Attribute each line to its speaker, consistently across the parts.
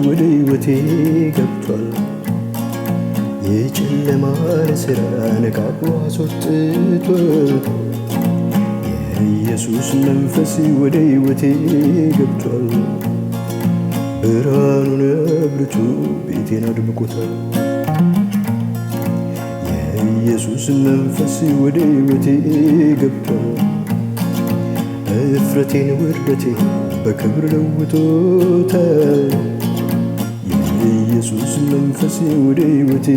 Speaker 1: ወደ ሕይወቴ ገብቷል። የጨለማን ሥራ ነቃቅሎ አስወጥቷል። የኢየሱስ መንፈስ ወደ ሕይወቴ ገብቷል። ብርሃኑን አብርቶ ቤቴን አድምቆታል። የኢየሱስ መንፈስ ወደ ሕይወቴ ገብቷል። እፍረቴን ውርደቴን በክብር ለውጦታል። የኢየሱስ መንፈስ ወደ ሕይወቴ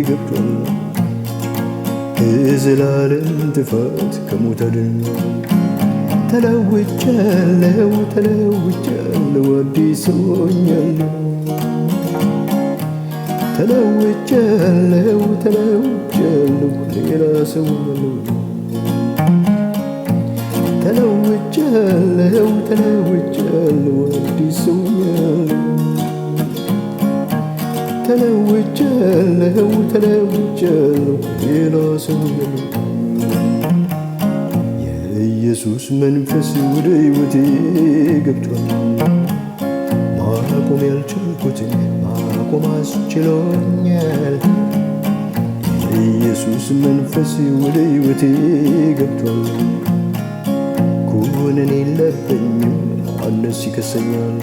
Speaker 1: ገብቷል። ከዘላለም ጥፋት ከሞት አድኖኛል። ተለውጫለሁ ተለውጫለሁ አዲስ ሆኛለሁ። ተለውጫለሁ ተለውጫለሁ ሌላ ሰው ሆኛለሁ። ተለውጫለሁ ተለውጫለሁ አዲስ ሆኛለሁ። ተለውጫለሁ ተለውጫለሁ ሌላ ሰው ሆኛለሁ። የኢየሱስ መንፈስ ወደ ሕይወቴ ገብቷል። ማቆም ያልቻልኩትን ማቆም አስችሎኛል። የኢየሱስ መንፈስ ወደ ሕይወቴ ገብቷል። ኩነኔ የለብኝም ማንስ ይከሰኛል።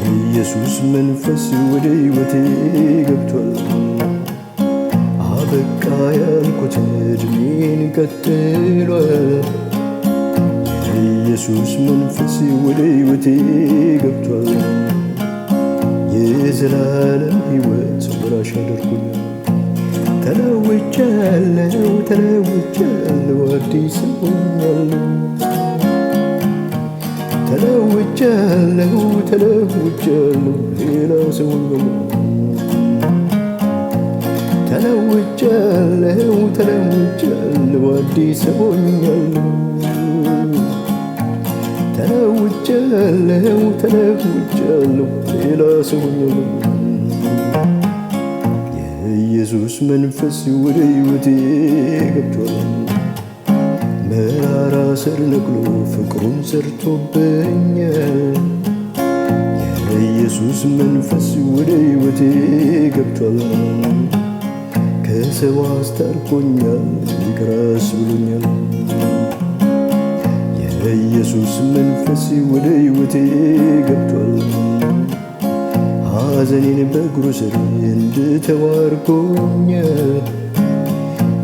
Speaker 1: የኢየሱስ መንፈስ ወደ ሕይወቴ ገብቷል። አበቃ ያልኩትን ዕድሜን ቀጥሏል። የኢየሱስ መንፈስ ወደ ሕይወቴ ገብቷል። የዘላለም ሕይወት ወራሽ አድርጎኛል። ተለውጫለሁ ተለውጫለሁ አዲስ ሆኛለሁ። ተለውጫለሁ ተለውጫለሁ ሌላ ሰው ሆኛለሁ። ተለውጫለሁ ተለውጫለሁ አዲስ ሆኛለሁ። ተለውጫለሁ ተለውጫለሁ ሌላ ሰው ሆኛለሁ። የኢየሱስ መንፈስ ወደ ሕይወቴ ገብቷል። መራራ ሥር ነቅሎ ፍቅሩን ሰርቶብኛል። የኢየሱስ መንፈስ ወደ ሕይወቴ ገብቷል። ከሰው አስታርቆኛል፣ ይቅር ብሎኛል። የኢየሱስ መንፈስ ወደ ሕይወቴ ገብቷል። ሐዘኔን በእግሩ ስር እንድተዋርኮኛል።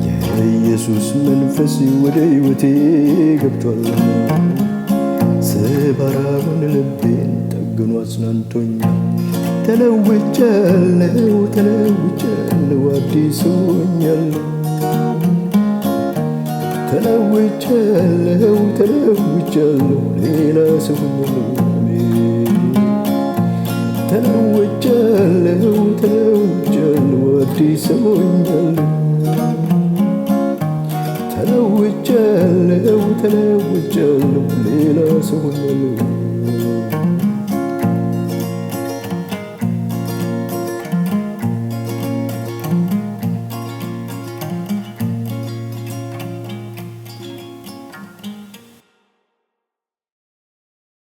Speaker 1: የኢየሱስ መንፈስ ወደ ሕይወቴ ገብቷል። ሰባራውን ልቤን ጠግኖ አጽናንቶኛል። ተለውጫለሁ ተለውጫለሁ አዲስ ሆኛለሁ። ተለውጫለሁ ተለውጫለሁ ሌላ ሰው ሆኛለሁ። ተለውጫለሁ ተለውጫለሁ አዲስ ሆኛለሁ። ተለውጫለሁ ተለውጫለሁ ሌላ ሰው ሆኛለሁ።